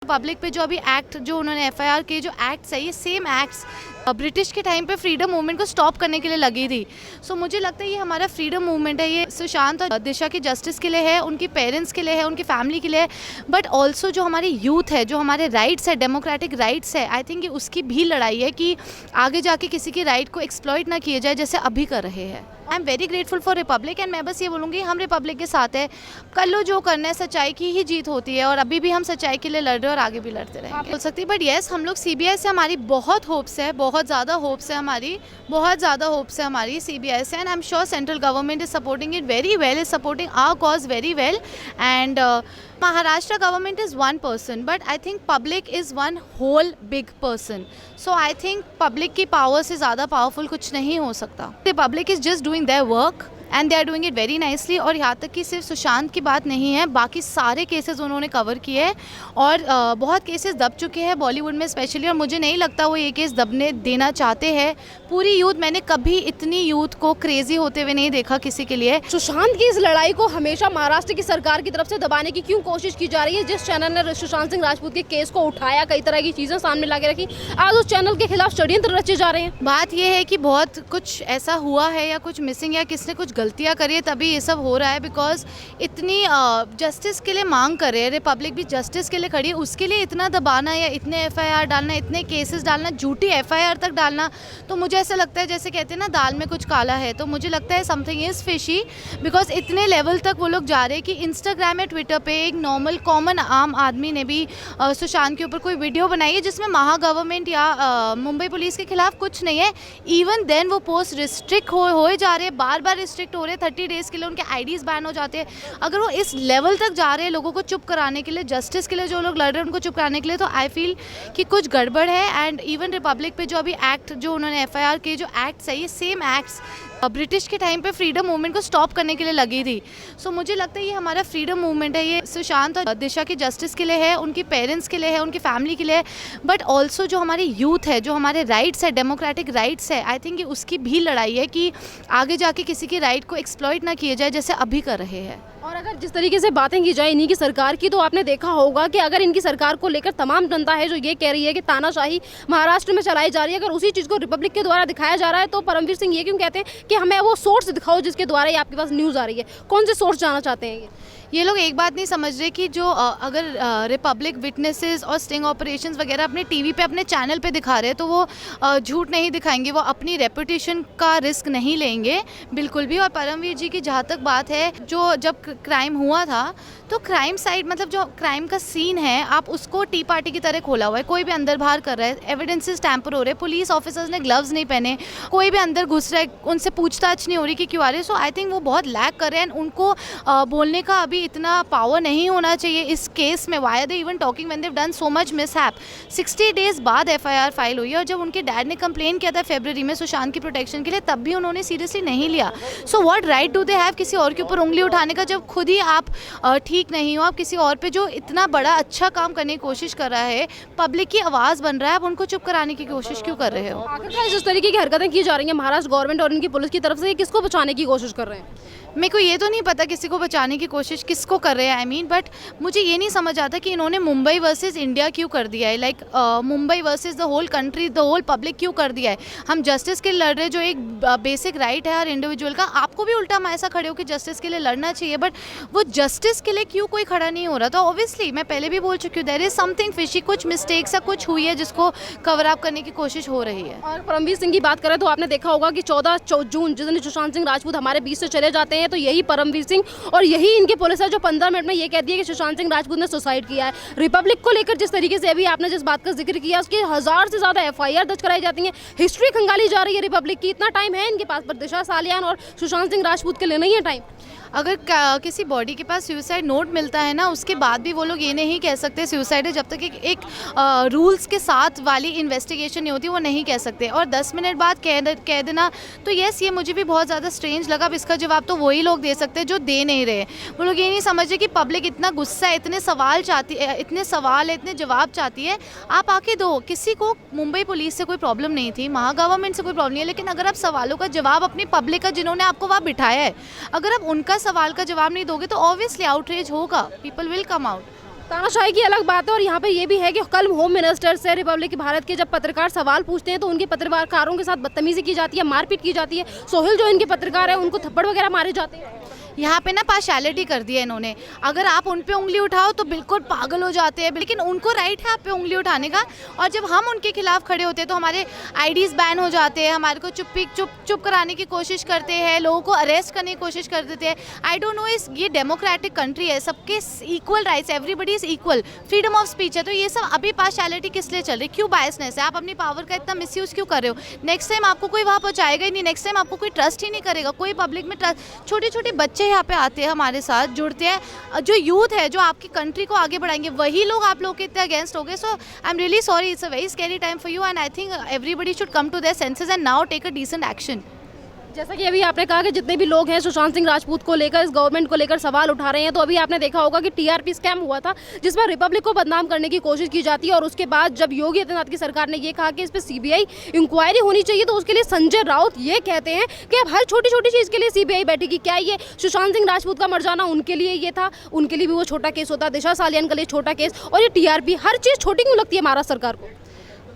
Republic पे जो अभी एक्ट जो उन्होंने एफआईआर के जो एक्ट्स है, ये सेम एक्ट्स ब्रिटिश के टाइम पे फ्रीडम मूवमेंट को स्टॉप करने के लिए लगी थी। सो मुझे लगता है ये हमारा फ्रीडम मूवमेंट है, ये सुशांत और दिशा की जस्टिस के लिए है, उनकी पेरेंट्स के लिए है, उनकी फैमिली के लिए है, बट ऑल्सो जो हमारी यूथ है, जो हमारे राइट्स है, डेमोक्रेटिक राइट्स है, आई थिंक ये उसकी भी लड़ाई है कि आगे जाके किसी की राइट को एक्सप्लॉइट ना किए जाए जैसे अभी कर रहे हैं। आई am very grateful for Republic and मैं बस ये बोलूँगी हम रिपब्लिक के साथ है। कर लो जो करना है, सच्चाई की ही जीत होती है और अभी भी हम सच्चाई के लिए लड़ रहे हैं और आगे भी लड़ते रहेंगे। बोल सकती बट येस, हम लोग सीबीआई से हमारी बहुत होप्स है, बहुत ज़्यादा होप्स है हमारी सीबीआई से, and I am sure central government is supporting it very well, is supporting our cause very well, and Maharashtra government is one person, but I think public is one whole big person. So I think public की power से ज़्यादा powerful कुछ नहीं हो सकता. The public is just doing their work and they are doing it very nicely. और यहाँ तक कि सिर्फ सुशांत की बात नहीं है, बाकी सारे केसेस उन्होंने कवर किए हैं और बहुत केसेस दब चुके हैं बॉलीवुड में स्पेशली, और मुझे नहीं लगता वो ये केस दबने देना चाहते हैं। पूरी यूथ, मैंने कभी इतनी यूथ को क्रेजी होते हुए नहीं देखा किसी के लिए। सुशांत की इस लड़ाई को हमेशा महाराष्ट्र की सरकार की तरफ से दबाने की क्यों कोशिश की जा रही है? जिस चैनल ने सुशांत सिंह राजपूत के केस को उठाया, कई तरह की चीज़ें सामने ला के रखी, आज उस चैनल के खिलाफ षड्यंत्र रचे जा रहे हैं। बात यह है कि बहुत कुछ ऐसा हुआ है या कुछ मिसिंग या किसने कुछ गलतियाँ करी है तभी ये सब हो रहा है, बिकॉज इतनी जस्टिस के लिए मांग कर रहे हैं, रिपब्लिक भी जस्टिस के लिए खड़ी है, उसके लिए इतना दबाना या इतने एफआईआर डालना, इतने केसेस डालना, झूठी एफआईआर तक डालना, तो मुझे ऐसा लगता है जैसे कहते हैं ना दाल में कुछ काला है, तो मुझे लगता है समथिंग इज़ फिशी, बिकॉज इतने लेवल तक वो लोग जा रहे हैं कि इंस्टाग्राम या ट्विटर पे एक नॉर्मल कॉमन आम आदमी ने भी सुशांत के ऊपर कोई वीडियो बनाई है जिसमें महा गवर्नमेंट या मुंबई पुलिस के खिलाफ कुछ नहीं है, इवन देन वो पोस्ट रिस्ट्रिक्ट हो जा रहे हैं, बार बार रिस्ट्रिक्ट हो रहे हैं, 30 डेज़ के लिए उनके आईडीज़ बैन हो जाते हैं। अगर वो इस लेवल तक जा रहे हैं लोगों को चुप कराने के लिए, जस्टिस के लिए जो लोग लड़ रहे हैं उनको चुप कराने के लिए, तो आई फील कि कुछ गड़बड़ है। एंड इवन रिपब्लिक पे जो अभी एक्ट जो उन्होंने एफआईआर के जो एक्ट्स है, ये सेम एक्ट्स ब्रिटिश के टाइम पे फ्रीडम मूवमेंट को स्टॉप करने के लिए लगी थी। सो मुझे लगता है ये हमारा फ्रीडम मूवमेंट है, ये सुशांत और दिशा की जस्टिस के लिए है, उनकी पेरेंट्स के लिए है, उनकी फैमिली के लिए है, बट ऑल्सो जो हमारी यूथ है, जो हमारे राइट्स है, डेमोक्रेटिक राइट्स है, आई थिंक ये उसकी भी लड़ाई है कि आगे जाके किसी की राइट को एक्सप्लॉइट ना किए जाए जैसे अभी कर रहे हैं। और अगर जिस तरीके से बातें की जाए इन्हीं की सरकार की, तो आपने देखा होगा कि अगर इनकी सरकार को लेकर तमाम जनता है जो ये कह रही है कि तानाशाही महाराष्ट्र में चलाई जा रही है, अगर उसी चीज़ को रिपब्लिक के द्वारा दिखाया जा रहा है, तो परमवीर सिंह ये क्यों कहते हैं कि हमें वो सोर्स दिखाओ जिसके द्वारा ये आपके पास न्यूज़ आ रही है? कौन से सोर्स जाना चाहते हैं ये लोग? एक बात नहीं समझ रहे कि जो अगर रिपब्लिक विटनेसेस और स्टिंग ऑपरेशंस वगैरह अपने टीवी पे अपने चैनल पे दिखा रहे हैं तो वो झूठ नहीं दिखाएंगे, वो अपनी रेपुटेशन का रिस्क नहीं लेंगे बिल्कुल भी। और परमवीर जी की जहाँ तक बात है, जो जब क्राइम हुआ था तो क्राइम साइड मतलब जो क्राइम का सीन है आप उसको टी पार्टी की तरह खोला हुआ है, कोई भी अंदर बाहर कर रहा है, एविडेंसेस टैंपर हो रहे हैं, पुलिस ऑफिसर्स ने ग्लव्स नहीं पहने, कोई भी अंदर घुस रहा है, उनसे पूछताछ नहीं हो रही कि क्यों आ रहे। सो आई थिंक वो बहुत लैक कर रहे हैं, उनको बोलने का अभी इतना पावर नहीं होना चाहिए इस केस में। Why are they even talking when they have done so much mishap? 60 days बाद एफआईआर फाइल हुई है और जब उनके डैड ने कंप्लेन किया था फरवरी में सुशांत की प्रोटेक्शन के लिए, तब भी उन्होंने सीरियसली नहीं लिया। So what right do they have किसी और के ऊपर उंगली उठाने का, जब खुद ही आप ठीक नहीं हो, आप किसी और पे जो इतना बड़ा अच्छा काम करने की कोशिश कर रहा है, पब्लिक की आवाज़ बन रहा है, आप उनको चुप कराने की कोशिश क्यों कर रहे हो? आखिरकार जिस तरीके की हरकतें की जा रही हैं महाराष्ट्र गवर्नमेंट और इनकी पुलिस की तरफ से, किसको बचाने की कोशिश कर रहे हैं? मेरे को ये तो नहीं पता किसी को बचाने की कोशिश किसको कर रहे हैं, आई मीन, बट मुझे ये नहीं समझ आता कि इन्होंने मुंबई वर्सेस इंडिया क्यों कर दिया है, like Mumbai versus the whole country, the whole public क्यों कर दिया है? हम जस्टिस के लिए लड़ रहे हैं जो एक बेसिक राइट है हर इंडिविजुअल का, आपको भी उल्टा ऐसा खड़े हो कि जस्टिस के लिए लड़ना चाहिए, बट वो जस्टिस के लिए क्यों कोई खड़ा नहीं हो रहा? तो ऑब्वियसली मैं पहले भी बोल चुकी हूँ, देयर इज समथिंग फिशी, कुछ मिस्टेक्स या कुछ हुई है जिसको कवर अप करने की कोशिश हो रही है। और परमवीर सिंह की बात करें तो आपने देखा होगा कि 14 जून जिस दिन सुशांत सिंह राजपूत हमारे बीच से चले जाते हैं, तो यही परमवीर सिंह और यही इनकी पुलिस है जो 15 मिनट में ये कहती है कि सुशांत सिंह राजपूत ने सुसाइड किया है। रिपब्लिक को लेकर जिस तरीके से अभी आपने जिस बात का जिक्र किया, उसके 1000 से ज़्यादा एफआईआर दर्ज कराई जाती हैं, हिस्ट्री खंगाली जा रही है रिपब्लिक की। इतना टाइम है इनके पास, पर दिशा सालियान और सुशांत सिंह राजपूत के लिए नहीं है टाइम। अगर किसी बॉडी के पास सुसाइड नोट मिलता है ना, उसके बाद भी वो लोग ये नहीं कह सकते सुसाइड है, जब तक एक रूल्स के साथ वाली इन्वेस्टिगेशन नहीं होती वो नहीं कह सकते। और 10 मिनट बाद कह देना, तो यस ये मुझे भी बहुत ज़्यादा स्ट्रेंज लगा। अब इसका जवाब तो वही लोग दे सकते हैं जो दे नहीं रहे। वो लोग ये नहीं समझ रहे कि पब्लिक इतना गुस्सा है, इतने सवाल चाहती है, इतने सवाल है, इतने जवाब चाहती है, आप आके दो। किसी को मुंबई पुलिस से कोई प्रॉब्लम नहीं थी, महा गवर्नमेंट से कोई प्रॉब्लम नहीं है, लेकिन अगर आप सवालों का जवाब अपनी पब्लिक का जिन्होंने आपको वहाँ बिठाया है, अगर आप उनका सवाल का जवाब नहीं दोगे तो ऑब्वियसली आउटरीच होगा, पीपल विल कम आउट। तानाशाही की अलग बात है और यहाँ पे ये भी है कि कल होम मिनिस्टर से रिपब्लिक भारत के जब पत्रकार सवाल पूछते हैं तो उनके पत्रकारों के साथ बदतमीजी की जाती है, मारपीट की जाती है। सोहेल जो इनके पत्रकार है उनको थप्पड़ वगैरह मारे जाते हैं। यहाँ पे ना पार्शियलिटी कर दी है इन्होंने। अगर आप उन पे उंगली उठाओ तो बिल्कुल पागल हो जाते हैं, लेकिन उनको राइट है आप पे उंगली उठाने का। और जब हम उनके खिलाफ खड़े होते हैं तो हमारे आईडीज बैन हो जाते हैं, हमारे को चुप कराने की कोशिश करते हैं, लोगों को अरेस्ट करने की कोशिश कर देते हैं। आई डोंट नो, ये डेमोक्रेटिक कंट्री है, सबके equal rights, everybody is equal, freedom of speech है। तो ये सब अभी पार्शियलिटी किस लिए चल रही है? क्यों बायसनेस है? आप अपनी पावर का इतना मिसयूज़ क्यों कर रहे हो? नेक्स्ट टाइम आपको कोई वहाँ पहुँचाएगा ही नहीं, नेक्स्ट टाइम आपको कोई ट्रस्ट ही नहीं करेगा, कोई पब्लिक में ट्रस्ट। छोटे छोटे बच्चे यहाँ पे आते हैं, हमारे साथ जुड़ते हैं, जो यूथ है जो आपकी कंट्री को आगे बढ़ाएंगे, वही लोग आप लोग के इतने अगेंस्ट हो गए। So I am really sorry, it's a very scary time for you and I think everybody should come to their senses and now take a decent action. जैसा कि अभी आपने कहा कि जितने भी लोग हैं सुशांत सिंह राजपूत को लेकर, इस गवर्नमेंट को लेकर सवाल उठा रहे हैं, तो अभी आपने देखा होगा कि टीआरपी स्कैम हुआ था जिसमें रिपब्लिक को बदनाम करने की कोशिश की जाती है। और उसके बाद जब योगी आदित्यनाथ की सरकार ने ये कहा कि इस पर सीबीआई इंक्वायरी होनी चाहिए, तो उसके लिए संजय राउत ये कहते हैं कि अब हर छोटी छोटी चीज़ के लिए सीबीआई बैठेगी। क्या ये सुशांत सिंह राजपूत का मर जाना उनके लिए ये था? उनके लिए भी वो छोटा केस होता, दिशा सालियान के लिए छोटा केस, और ये टीआरपी हर चीज़ छोटी क्यों लगती है महाराष्ट्र सरकार को?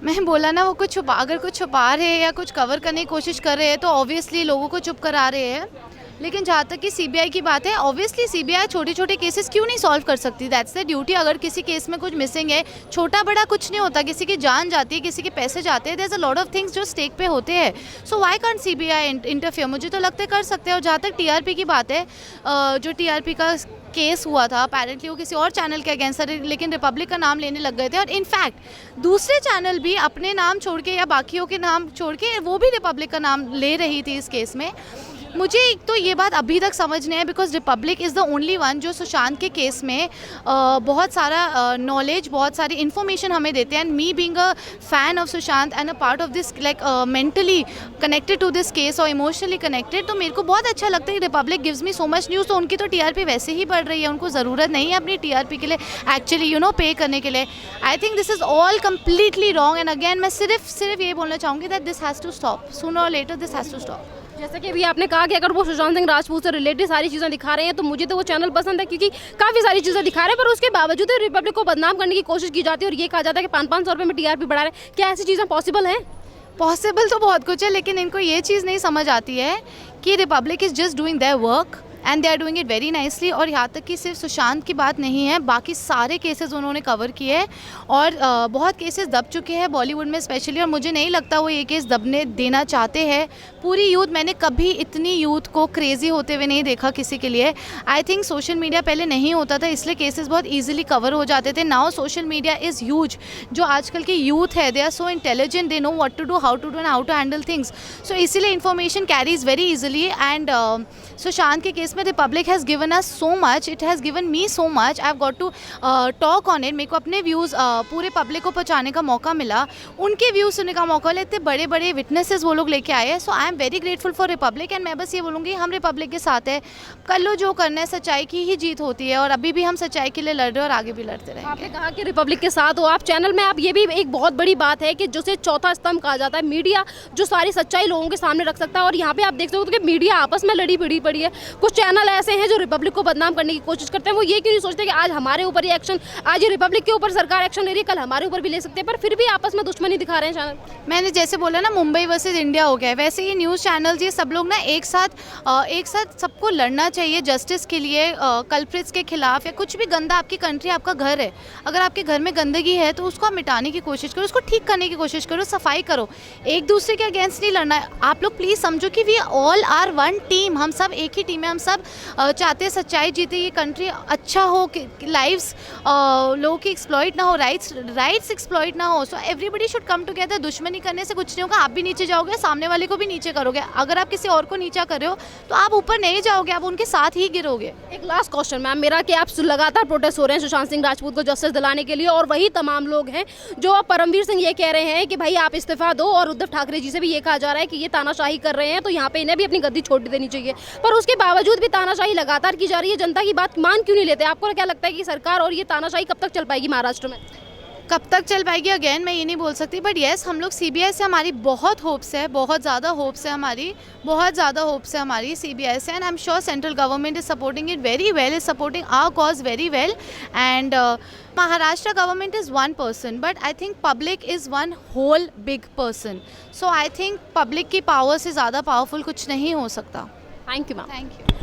मैं बोला ना, वो कुछ अगर कुछ छुपा रहे हैं या कुछ कवर करने की कोशिश कर रहे हैं तो ऑब्वियसली लोगों को चुप करा रहे हैं। लेकिन जहाँ तक कि सीबीआई की बात है, ऑब्वियसली सीबीआई छोटे छोटे केसेस क्यों नहीं सॉल्व कर सकती? That's the duty. अगर किसी केस में कुछ मिसिंग है, छोटा बड़ा कुछ नहीं होता, किसी की जान जाती है, किसी के पैसे जाते हैं, there is a lot of things जो स्टेक पे होते हैं। So why can't CBI interfere? मुझे तो लगता है कर सकते हैं। और जहाँ तक टीआरपी की बात है, जो टीआरपी का केस हुआ था, अपेरेंटली वो किसी और चैनल के अगेंस्ट था, लेकिन रिपब्लिक का नाम लेने लग गए थे। और इनफैक्ट दूसरे चैनल भी अपने नाम छोड़ के या बाकियों के नाम छोड़ के वो भी रिपब्लिक का नाम ले रही थी इस केस में। मुझे एक तो ये बात अभी तक समझ नहीं है, because Republic is the only one जो सुशांत के केस में बहुत सारा नॉलेज, बहुत सारी इन्फॉर्मेशन हमें देते हैं। And me being a fan of Sushant and a part of this, like mentally connected to this case और इमोशनली कनेक्टेड, तो मेरे को बहुत अच्छा लगता है कि Republic gives me so much news. तो उनकी तो टीआरपी वैसे ही बढ़ रही है, उनको ज़रूरत नहीं है अपनी टीआरपी के लिए एक्चुअली पे करने के लिए। I think this is all completely wrong. And again मैं सिर्फ ये बोलना चाहूँगी that this has to stop, sooner और later this has to stop. जैसे कि अभी आपने कहा कि अगर वो सुशांत सिंह राजपूत से रिलेटेड सारी चीज़ें दिखा रहे हैं, तो मुझे तो वो चैनल पसंद है क्योंकि काफ़ी सारी चीज़ें दिखा रहे हैं, पर उसके बावजूद रिपब्लिक को बदनाम करने की कोशिश की जाती है और ये कहा जाता है कि 500-500 रुपये में टीआरपी बढ़ा रहे हैं। क्या ऐसी चीज़ें पॉसिबल हैं? पॉसिबल तो बहुत कुछ है, लेकिन इनको ये चीज़ नहीं समझ आती है कि Republic is just doing their work and they are doing it very nicely. और यहाँ तक कि सिर्फ सुशांत की बात नहीं है, बाकी सारे केसेस उन्होंने कवर किए हैं और बहुत केसेस दब चुके हैं बॉलीवुड में स्पेशली। और मुझे नहीं लगता वो ये केस दबने देना चाहते हैं। पूरी यूथ, मैंने कभी इतनी यूथ को क्रेजी होते हुए नहीं देखा किसी के लिए। आई थिंक सोशल मीडिया पहले नहीं होता था, इसलिए केसेस बहुत ईजिली कवर हो जाते थे। Now social media is huge. जो आजकल की यूथ है, they are so intelligent, they know what to do, how to do and how to handle things. So इसीलिए information carries very easily. And Sushant के case में Republic has given us so much, it has given me so much, I have got to talk on it. मेरे को अपने views पूरे public को पहुँचाने का मौका मिला, उनके व्यूज़ सुनने का मौका मिला। इतने बड़े बड़े विटनेसेस वो लोग लेके आए हैं। So I am very grateful for Republic. And मैं बस ये बोलूँगी, हम रिपब्लिक के साथ है। कर लो जो करना है, सच्चाई की ही जीत होती है और अभी भी हम सच्चाई के लिए लड़ रहे हैं और आगे भी लड़ते रहेंगे। आपने कहा कि रिपब्लिक के साथ हो आप चैनल में, आप ये भी एक बहुत बड़ी बात है कि जिसे चौथा स्तंभ कहा जाता है, मीडिया जो सारी सच्चाई लोगों के सामने रख सकता है। और यहाँ पे आप देख सकते हो कि मीडिया आपस में लड़ी भिड़ी पड़ी है। कुछ चैनल ऐसे हैं जो रिपब्लिक को बदनाम करने की कोशिश करते हैं। वो ये क्यों नहीं सोचते कि आज हमारे ऊपर ये एक्शन, आज ये रिपब्लिक के ऊपर सरकार एक्शन ले रही है, कल हमारे ऊपर भी ले सकते हैं, पर फिर भी आपस में दुश्मनी दिखा रहे हैं चैनल। मैंने जैसे बोला ना, मुंबई वर्सेस इंडिया हो गया है, वैसे ये न्यूज़ चैनल्स, ये सब लोग ना एक साथ सबको लड़ना चाहिए जस्टिस के लिए, कल्प्रिट्स के खिलाफ। या कुछ भी गंदा, आपकी कंट्री, आपका घर है, अगर आपके घर में गंदगी है तो उसको आप मिटाने की कोशिश करो, उसको ठीक करने की कोशिश करो, सफाई करो। एक दूसरे के अगेंस्ट नहीं लड़ना है। आप लोग प्लीज़ समझो कि we all are one team, हम सब एक ही टीम है। हम सब चाहते हैं सच्चाई जीते, ये कंट्री अच्छा हो, लाइव्स लोगों की एक्सप्लॉइट ना हो, राइट्स एक्सप्लॉइट ना हो। So everybody should come together. दुश्मनी करने से कुछ नहीं होगा, आप भी नीचे जाओगे, सामने वाले को भी नीचे करोगे। अगर आप किसी और को नीचा कर रहे हो तो आप ऊपर नहीं जाओगे, आप उनके साथ ही गिरोगे। एक लास्ट क्वेश्चन मैम मेरा, कि आप लगातार प्रोटेस्ट हो रहे हैं सुशांत सिंह राजपूत को जस्टिस दिलाने के लिए, और वही तमाम लोग हैं जो अब परमवीर सिंह ये कह रहे हैं कि भाई आप इस्तीफा दो, और उद्धव ठाकरे जी से भी ये कहा जा रहा है कि ये तानाशाही कर रहे हैं, तो यहाँ पे इन्हें भी अपनी गद्दी छोड़ देनी चाहिए। पर उसके बावजूद भी तानाशाही लगातार की जा रही है। जनता की बात मान क्यों नहीं लेते? आपको क्या लगता है कि सरकार और ये तानाशाही कब तक चल पाएगी महाराष्ट्र में? कब तक चल पाएगी अगेन मैं ये नहीं बोल सकती, बट येस हम लोग सीबीआई से हमारी बहुत होप्स है, बहुत ज़्यादा होप्स है हमारी, बहुत ज़्यादा होप्स है हमारी सीबीआई से, and I am sure central government is supporting it very well, is supporting our cause very well, and Maharashtra government is one person but I think public is one whole big person, so I think public की power से ज़्यादा powerful कुछ नहीं हो सकता. Thank you ma'am. Thank you.